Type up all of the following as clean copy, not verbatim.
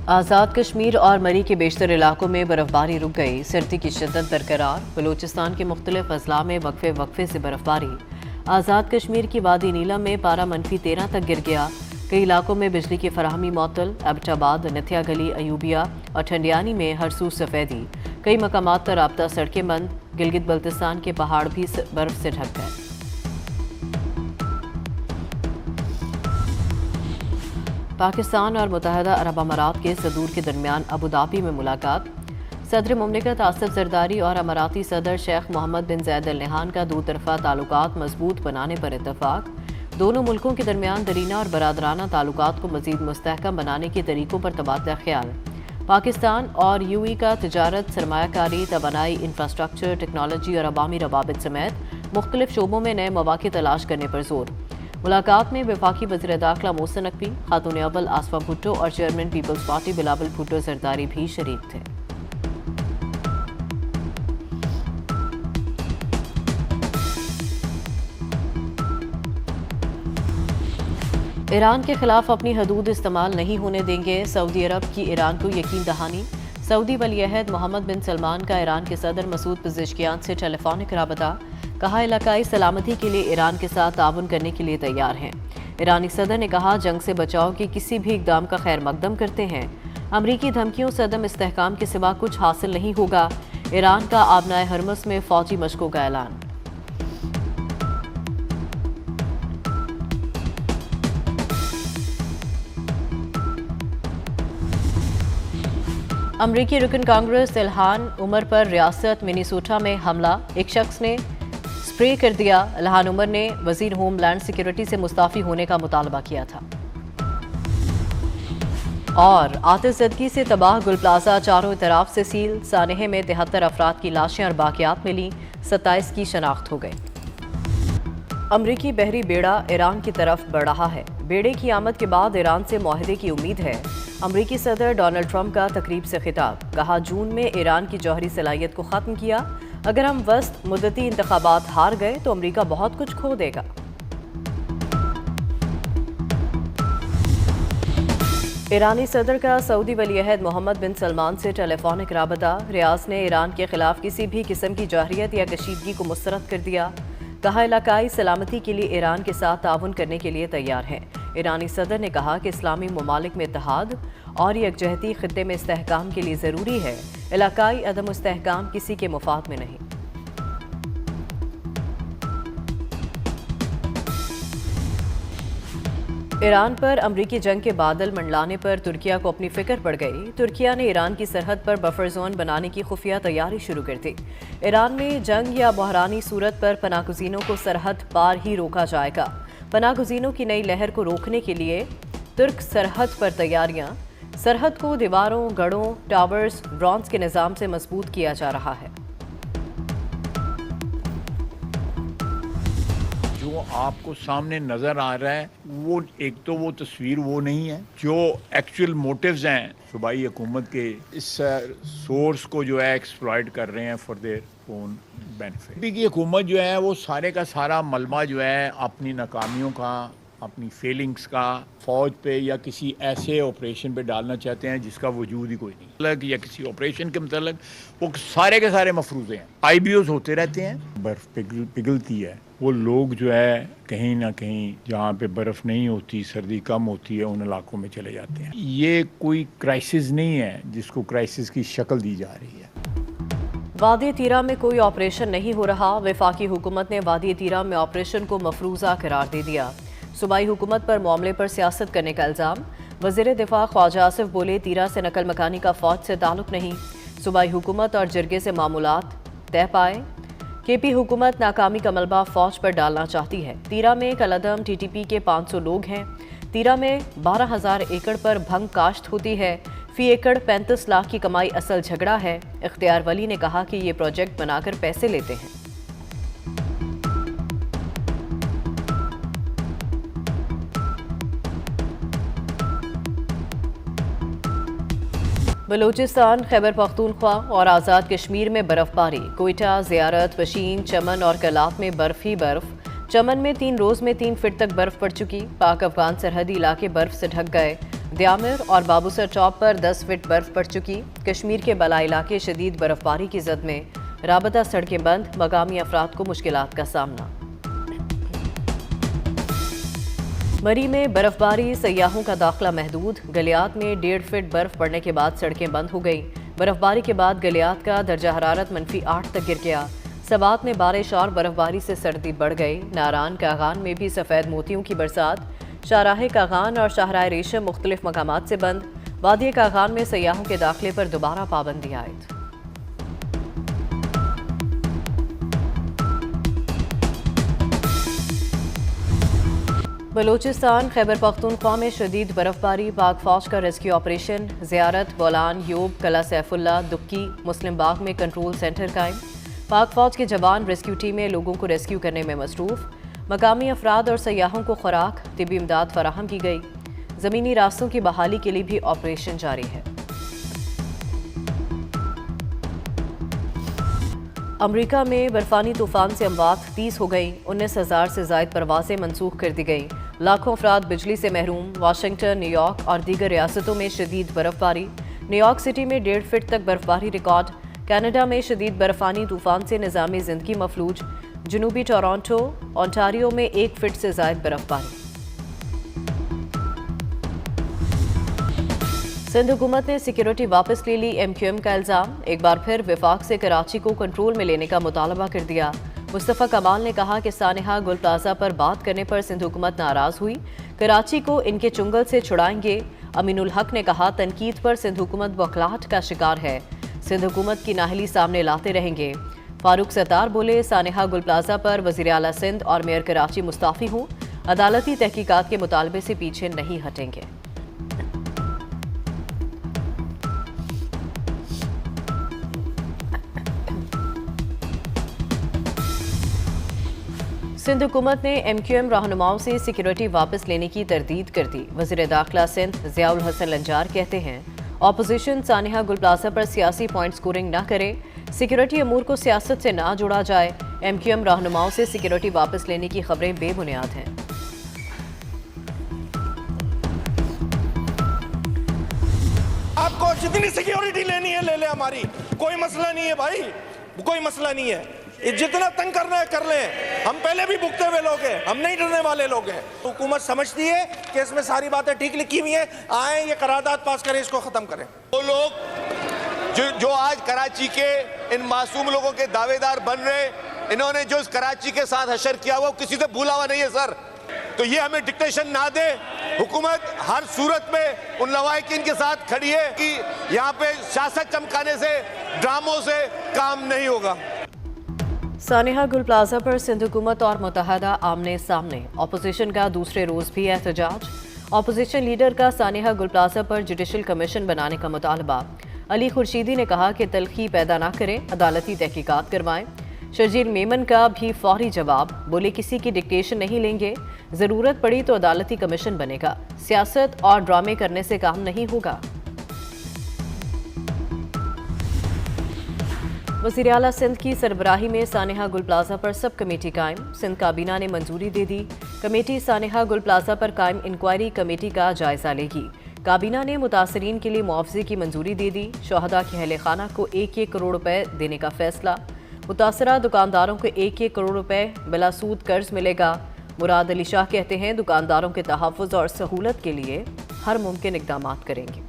آزاد کشمیر اور مری کے بیشتر علاقوں میں برفباری رک گئی، سردی کی شدت برقرار، بلوچستان کے مختلف اضلاع میں وقفے سے برفباری۔ آزاد کشمیر کی وادی نیلم میں پارہ -13 تک گر گیا، کئی علاقوں میں بجلی کی فراہمی معطل، ایبٹ آباد، نتھیا گلی، ایوبیہ اور ٹھنڈیانی میں ہرسو سفیدی، کئی مقامات پر رابطہ سڑکیں بند، گلگت بلتستان کے پہاڑ بھی برف سے ڈھک گئے۔ پاکستان اور متحدہ عرب امارات کے صدور کے درمیان ابوظہبی میں ملاقات، صدر مملکت آصف زرداری اور اماراتی صدر شیخ محمد بن زاید ال نہیان کا دو طرفہ تعلقات مضبوط بنانے پر اتفاق، دونوں ملکوں کے درمیان دیرینہ اور برادرانہ تعلقات کو مزید مستحکم بنانے کے طریقوں پر تبادلہ خیال۔ پاکستان اور یو اے کا تجارت، سرمایہ کاری، توانائی، انفراسٹرکچر، ٹیکنالوجی اور عوامی روابط سمیت مختلف شعبوں میں نئے مواقع تلاش کرنے پر زور۔ ملاقات میں وفاقی وزیر داخلہ محسن نقوی، خاتون اول آصفہ بھٹو اور چیئرمین پیپلز پارٹی بلاول بھٹو زرداری بھی شریک تھے۔ ایران کے خلاف اپنی حدود استعمال نہیں ہونے دیں گے، سعودی عرب کی ایران کو یقین دہانی۔ سعودی ولی عہد محمد بن سلمان کا ایران کے صدر مسعود پزشکیان سے ٹیلی فونک رابطہ، کہا علاقائی سلامتی کے لیے ایران کے ساتھ تعاون کرنے کے لیے تیار ہیں۔ ایرانی صدر نے کہا جنگ سے بچاؤ کے کسی بھی اقدام کا خیر مقدم کرتے ہیں، امریکی دھمکیوں سے عدم استحکام کے سوا کچھ حاصل نہیں ہوگا۔ ایران کا آبنائے ہرمز میں فوجی مشقوں کا اعلان۔ امریکی رکن کانگریس الہان عمر پر ریاست منیسوٹا میں حملہ، ایک شخص نے اسپرے کر دیا۔ الہان عمر نے وزیر ہوم لینڈ سیکیورٹی سے مستعفی ہونے کا مطالبہ کیا تھا۔ اور آتش زدگی سے تباہ گل پلازہ چاروں طرف سے سیل، سانحے میں 73 افراد کی لاشیں اور باقیات ملی، 27 کی شناخت ہو گئی۔ امریکی بحری بیڑا ایران کی طرف بڑھ رہا ہے، بیڑے کی آمد کے بعد ایران سے معاہدے کی امید ہے۔ امریکی صدر ڈونلڈ ٹرمپ کا تقریب سے خطاب، کہا جون میں ایران کی جوہری صلاحیت کو ختم کیا، اگر ہم وسط مدتی انتخابات ہار گئے تو امریکہ بہت کچھ کھو دے گا۔ ایرانی صدر کا سعودی ولی عہد محمد بن سلمان سے ٹیلی فونک رابطہ، ریاض نے ایران کے خلاف کسی بھی قسم کی جارحیت یا کشیدگی کو مسترد کر دیا، کہا علاقائی سلامتی کے لیے ایران کے ساتھ تعاون کرنے کے لیے تیار ہیں۔ ایرانی صدر نے کہا کہ اسلامی ممالک میں اتحاد اور یکجہتی خطے میں استحکام کے لیے ضروری ہے، علاقائی عدم استحکام کسی کے مفاد میں نہیں۔ ایران پر امریکی جنگ کے بادل منڈلانے پر ترکیہ کو اپنی فکر پڑ گئی، ترکیہ نے ایران کی سرحد پر بفر زون بنانے کی خفیہ تیاری شروع کر دی۔ ایران میں جنگ یا بحرانی صورت پر پناہ گزینوں کو سرحد پار ہی روکا جائے گا۔ پناہ گزینوں کی نئی لہر کو روکنے کے لیے ترک سرحد پر تیاریاں، سرحد کو دیواروں، گڑھوں، ٹاورز، ڈرونز کے نظام سے مضبوط کیا جا رہا ہے۔ جو آپ کو سامنے نظر آ رہا ہے وہ ایک تو وہ تصویر وہ نہیں ہے، جو ایکچوئل موٹیوز ہیں صوبائی حکومت کے اس سورس کو جو ہے ایکسپلائٹ کر رہے ہیں فار دیئر اون بینیفٹ۔ کی حکومت جو ہے وہ سارے کا سارا ملبہ جو ہے اپنی ناکامیوں کا، اپنی فیلنگز کا فوج پہ یا کسی ایسے آپریشن پہ ڈالنا چاہتے ہیں جس کا وجود ہی کوئی نہیں، یا کسی آپریشن کے متعلق وہ سارے کے سارے مفروضے ہیں۔ آئی بی اوز ہوتے رہتے ہیں، برف پگھلتی ہے، وہ لوگ جو ہے کہیں نہ کہیں جہاں پہ برف نہیں ہوتی، سردی کم ہوتی ہے، ان علاقوں میں چلے جاتے ہیں۔ یہ کوئی کرائسس نہیں ہے جس کو کرائسس کی شکل دی جا رہی ہے۔ وادی تیرہ میں کوئی آپریشن نہیں ہو رہا، وفاقی حکومت نے وادی تیرہ میں آپریشن کو مفروضہ قرار دے دیا، صوبائی حکومت پر معاملے پر سیاست کرنے کا الزام۔ وزیر دفاع خواجہ آصف بولے تیرہ سے نقل مکانی کا فوج سے تعلق نہیں، صوبائی حکومت اور جرگے سے معاملات طے پائے۔ کے پی حکومت ناکامی کا ملبہ فوج پر ڈالنا چاہتی ہے۔ تیرہ میں کالعدم ٹی ٹی پی کے 500 لوگ ہیں۔ تیرہ میں 12,000 ایکڑ پر بھنگ کاشت ہوتی ہے، فی ایکڑ 35 لاکھ کی کمائی اصل جھگڑا ہے۔ اختیار ولی نے کہا کہ یہ پروجیکٹ بنا کر پیسے لیتے ہیں۔ بلوچستان، خیبر پختونخوا اور آزاد کشمیر میں برف باری، کوئٹہ، زیارت، پشین، چمن اور کلات میں برف ہی برف۔ چمن میں 3 روز میں 3 فٹ تک برف پڑ چکی، پاک افغان سرحدی علاقے برف سے ڈھک گئے۔ دیامر اور بابوسر چوک پر 10 فٹ برف پڑ چکی. کشمیر کے بالا علاقے شدید برف باری کی زد میں، رابطہ سڑکیں بند، مقامی افراد کو مشکلات کا سامنا. مری میں برف باری، سیاحوں کا داخلہ محدود. گلیات میں 1.5 فٹ برف پڑنے کے بعد سڑکیں بند ہو گئیں. برف باری کے بعد گلیات کا درجہ حرارت -8 تک گر گیا. سبات میں بارش اور برف باری سے سردی بڑھ گئی. ناران کاغان میں بھی سفید موتیوں کی برسات. شاہراہ کاغان اور شاہراہ ریشم مختلف مقامات سے بند. وادی کاغان میں سیاحوں کے داخلے پر دوبارہ پابندی عائد. بلوچستان خیبر پختونخوا میں شدید برف باری، پاک فوج کا ریسکیو آپریشن. زیارت، بولان، یوب، قلعہ سیف اللہ، دکی، مسلم باغ میں کنٹرول سینٹر قائم. پاک فوج کے جوان ریسکیو ٹیمیں لوگوں کو ریسکیو کرنے میں مصروف. مقامی افراد اور سیاحوں کو خوراک، طبی امداد فراہم کی گئی. زمینی راستوں کی بحالی کے لیے بھی آپریشن جاری ہے. امریکہ میں برفانی طوفان سے اموات 30 ہو گئیں. 19,000 سے زائد پروازیں منسوخ کر دی گئیں. لاکھوں افراد بجلی سے محروم. واشنگٹن، نیو یارک اور دیگر ریاستوں میں شدید برف باری. نیو یارک سٹی میں 1.5 فٹ تک برف باری ریکارڈ. کینیڈا میں شدید برفانی طوفان سے نظام زندگی مفلوج. جنوبی ٹورانٹو، اونٹاریو میں 1 فٹ سے زائد برف باری. سندھ حکومت نے سیکیورٹی واپس لے لی، MQM کا الزام. ایک بار پھر وفاق سے کراچی کو کنٹرول میں لینے کا مطالبہ کر دیا. مصطفیٰ کمال نے کہا کہ سانحہ گل پلازہ پر بات کرنے پر سندھ حکومت ناراض ہوئی. کراچی کو ان کے چنگل سے چھڑائیں گے. امین الحق نے کہا تنقید پر سندھ حکومت بوکھلاہٹ کا شکار ہے. سندھ حکومت کی نااہلی سامنے لاتے رہیں گے. فاروق ستار بولے سانحہ گل پلازہ پر وزیر اعلیٰ سندھ اور میئر کراچی مستعفی ہوں. عدالتی تحقیقات کے مطالبے سے پیچھے نہیں ہٹیں گے. سندھ حکومت نے MQM رہنماؤں سے سیکیورٹی واپس لینے کی تردید کر دی. وزیر داخلہ سندھ ضیاء الحسن لنجار کہتے ہیں اپوزیشن سانحہ گل پلازہ پر سیاسی پوائنٹ سکورنگ نہ کرے. سیکیورٹی امور کو سیاست سے نہ جوڑا جائے. MQM رہنماؤں سے سیکیورٹی واپس لینے کی خبریں بے بنیاد ہیں. آپ کو جتنی سیکیورٹی لینی ہے لے لے، ہماری کوئی مسئلہ نہیں ہے بھائی، کوئی مسئلہ نہیں ہے. جتنا تنگ کرنا ہے کر لیں. ہم پہلے بھی بھگتے ہوئے لوگ ہیں، ہم نہیں ڈرنے والے لوگ ہیں. حکومت سمجھتی ہے کہ اس میں ساری باتیں ٹھیک لکھی ہوئی ہیں. آئیں یہ قرارداد پاس کریں، اس کو ختم کریں. وہ لوگ جو آج کراچی کے ان معصوم لوگوں کے دعوے دار بن رہے، انہوں نے جو اس کراچی کے ساتھ حشر کیا وہ کسی سے بھولا ہوا نہیں ہے سر. تو یہ ہمیں ڈکٹیشن نہ دے. حکومت ہر صورت میں ان لواحقین کے ساتھ کھڑی ہے کہ یہاں پہ سیاست چمکانے سے، ڈراموں سے کام نہیں ہوگا. سانحہ گل پلازہ پر سندھ حکومت اور متحدہ آمنے سامنے. اپوزیشن کا دوسرے روز بھی احتجاج. اپوزیشن لیڈر کا سانحہ گل پلازہ پر جوڈیشل کمیشن بنانے کا مطالبہ. علی خورشیدی نے کہا کہ تلخی پیدا نہ کریں، عدالتی تحقیقات کروائیں. شرجیل میمن کا بھی فوری جواب، بولے کسی کی ڈکٹیشن نہیں لیں گے، ضرورت پڑی تو عدالتی کمیشن بنے گا. سیاست اور ڈرامے کرنے سے کام نہیں ہوگا. وزیر اعلیٰ سندھ کی سربراہی میں سانحہ گل پلازہ پر سب کمیٹی قائم. سندھ کابینہ نے منظوری دے دی. کمیٹی سانحہ گل پلازہ پر قائم انکوائری کمیٹی کا جائزہ لے گی. کابینہ نے متاثرین کے لیے معاوضے کی منظوری دے دی. شہداء کے اہل خانہ کو 1-1 کروڑ روپے دینے کا فیصلہ. متاثرہ دکانداروں کو 1-1 کروڑ روپے بلا سود قرض ملے گا. مراد علی شاہ کہتے ہیں دکانداروں کے تحفظ اور سہولت کے لیے ہر ممکن اقدامات کریں گے.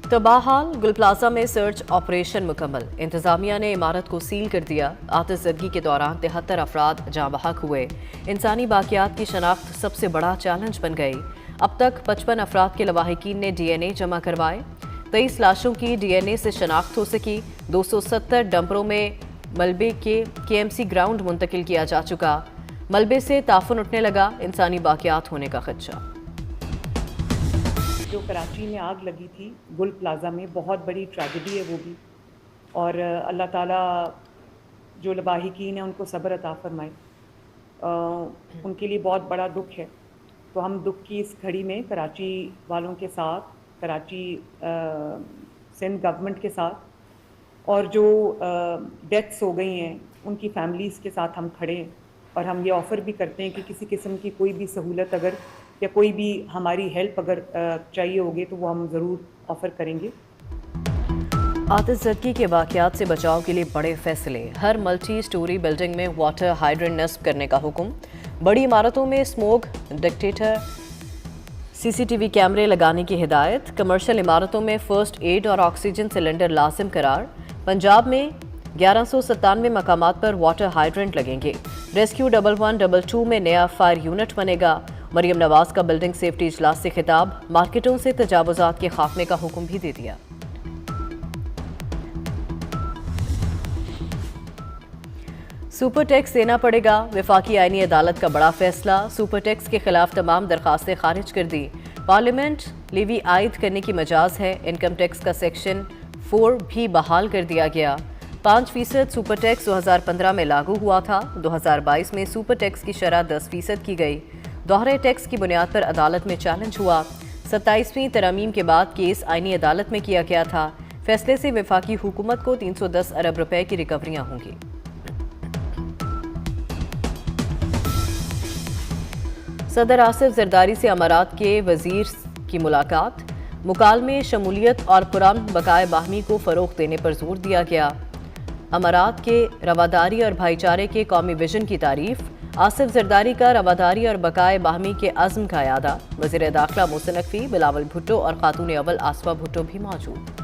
تباحال گل پلازہ میں سرچ آپریشن مکمل. انتظامیہ نے عمارت کو سیل کر دیا. آتش زدگی کے دوران 73 افراد جاں بحق ہوئے. انسانی باقیات کی شناخت سب سے بڑا چیلنج بن گئی. اب تک 55 افراد کے لواحقین نے DNA جمع کروائے. 23 لاشوں کی DNA سے شناخت ہو سکی. 270 ڈمپروں میں ملبے کے KMC گراؤنڈ منتقل کیا جا چکا. ملبے سے تعفن اٹھنے لگا. انسانی باقیات ہونے کا خدشہ. جو کراچی میں آگ لگی تھی گل پلازہ میں، بہت بڑی ٹریجڈی ہے وہ بھی، اور اللہ تعالیٰ جو لواحقین ہیں ان کو صبر عطا فرمائے. ان کے لیے بہت بڑا دکھ ہے. تو ہم دکھ کی اس گھڑی میں کراچی والوں کے ساتھ، کراچی سندھ گورنمنٹ کے ساتھ اور جو ڈیتھس ہو گئی ہیں ان کی فیملیز کے ساتھ ہم کھڑے ہیں، اور ہم یہ آفر بھی کرتے ہیں کہ کسی قسم کی کوئی بھی سہولت اگر یا کوئی بھی ہماری ہیلپ اگر چاہیے ہوگی تو وہ ہم ضرور آفر کریں گے۔ آتش زدگی کے واقعات سے بچاؤ کے لیے بڑے فیصلے، ہر ملٹی سٹوری بلڈنگ میں واٹر ہائیڈرنٹ نصب کرنے کا حکم، بڑی عمارتوں میں اسموک ڈیٹیکٹر CCTV کیمرے لگانے کی ہدایت، کمرشل عمارتوں میں فرسٹ ایڈ اور آکسیجن سلنڈر لازم قرار، پنجاب میں 1197 مقامات پر واٹر ہائیڈرنٹ لگیں گے، ریسکیو 1122 میں نیا فائر یونٹ بنے گا، مریم نواز کا بلڈنگ سیفٹی اجلاس سے خطاب، مارکیٹوں سے تجاوزات کے خاتمے کا حکم بھی دے دیا۔ سپر ٹیکس دینا پڑے گا، وفاقی آئینی عدالت کا بڑا فیصلہ، سپر ٹیکس کے خلاف تمام درخواستیں خارج کر دی، پارلیمنٹ لیوی عائد کرنے کی مجاز ہے، انکم ٹیکس کا سیکشن 4 بھی بحال کر دیا گیا، 5% سپر ٹیکس 2015 میں لاگو ہوا تھا، 2022 میں سپر ٹیکس کی شرح 10% کی گئی، دوہرے ٹیکس کی بنیاد پر عدالت میں چیلنج ہوا، 27ویں ترامیم کے بعد کیس آئینی عدالت میں کیا گیا تھا، فیصلے سے وفاقی حکومت کو 310 ارب روپے کی ریکوریاں ہوں گی۔ صدر آصف زرداری سے امارات کے وزیر کی ملاقات، مکالمے شمولیت اور پرامن بقائے باہمی کو فروغ دینے پر زور دیا گیا، امارات کے رواداری اور بھائی چارے کے قومی ویژن کی تعریف، آصف زرداری کا رواداری اور بقائے باہمی کے عزم کا اعادہ، وزیر داخلہ محسن نقوی، بلاول بھٹو اور خاتون اول آصفہ بھٹو بھی موجود۔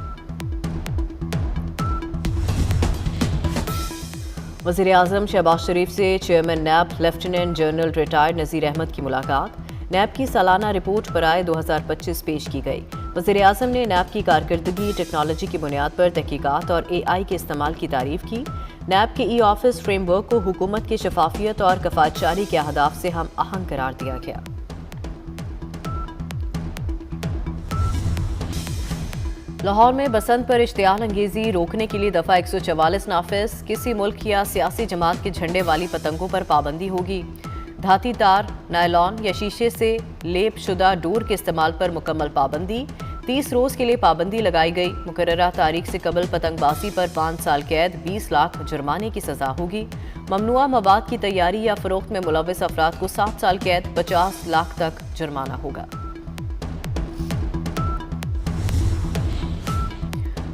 وزیر اعظم شہباز شریف سے chairman NAB lieutenant general retired Nazir Ahmad کی ملاقات، نیب کی سالانہ رپورٹ برائے 2025 پیش کی گئی، وزیر اعظم نے نیب کی کارکردگی، ٹیکنالوجی کی بنیاد پر تحقیقات اور AI کے استعمال کی تعریف کی، نیب کے ای آفس فریم ورک کو حکومت کی شفافیت اور کفایت جاری کے اہداف سے ہم آہنگ قرار دیا گیا۔ لاہور میں بسنت پر اشتعال انگیزی روکنے کے لیے دفعہ 144 نافذ، کسی ملک یا سیاسی جماعت کے جھنڈے والی پتنگوں پر پابندی ہوگی، دھاتی تار، نائلون یا شیشے سے لیپ شدہ ڈور کے استعمال پر مکمل پابندی، 30 روز کے لیے پابندی لگائی گئی، مقررہ تاریخ سے قبل پتنگ بازی پر 5 سال قید، 20 لاکھ جرمانے کی سزا ہوگی، ممنوعہ مواد کی تیاری یا فروخت میں ملوث افراد کو 7 سال قید، 50 لاکھ تک جرمانہ ہوگا۔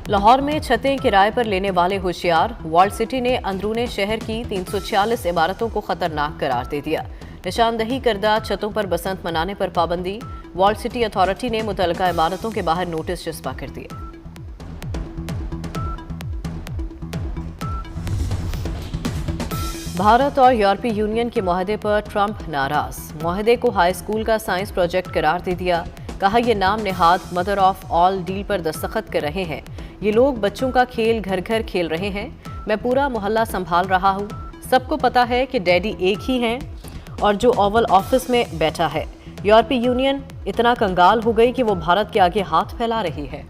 لاہور میں چھتیں کرائے پر لینے والے ہوشیار، والڈ سٹی نے اندرون شہر کی 346 عمارتوں کو خطرناک قرار دے دیا، نشاندہی کردہ چھتوں پر بسنت منانے پر پابندی، والڈ سٹی اتھارٹی نے متعلقہ عمارتوں کے باہر نوٹس چسپاں کر دیے۔ بھارت اور یورپی یونین کے معاہدے پر ٹرمپ ناراض، معاہدے کو ہائی اسکول کا سائنس پروجیکٹ قرار دے دیا، کہا یہ نام نہاد مدر آف آل ڈیل پر دستخط کر رہے ہیں، یہ لوگ بچوں کا کھیل گھر گھر کھیل رہے ہیں، میں پورا محلہ سنبھال رہا ہوں، سب کو پتا ہے کہ ڈیڈی ایک ہی ہیں اور جو اوول آفس میں بیٹھا ہے، یورپی یونین اتنا کنگال ہو گئی کہ وہ بھارت کے آگے ہاتھ پھیلا رہی ہے۔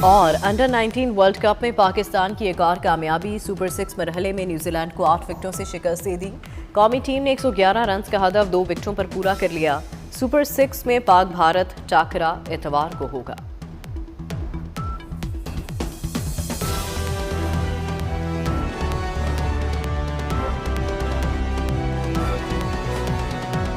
اور انڈر 19 ورلڈ کپ میں پاکستان کی ایک اور کامیابی، سپر 6 مرحلے میں نیوزی لینڈ کو 8 وکٹوں سے شکست دے دی، قومی ٹیم نے 111 رنز کا ہدف 2 وکٹوں پر پورا کر لیا، سپر 6 میں پاک بھارت ٹاکرا اتوار کو ہوگا۔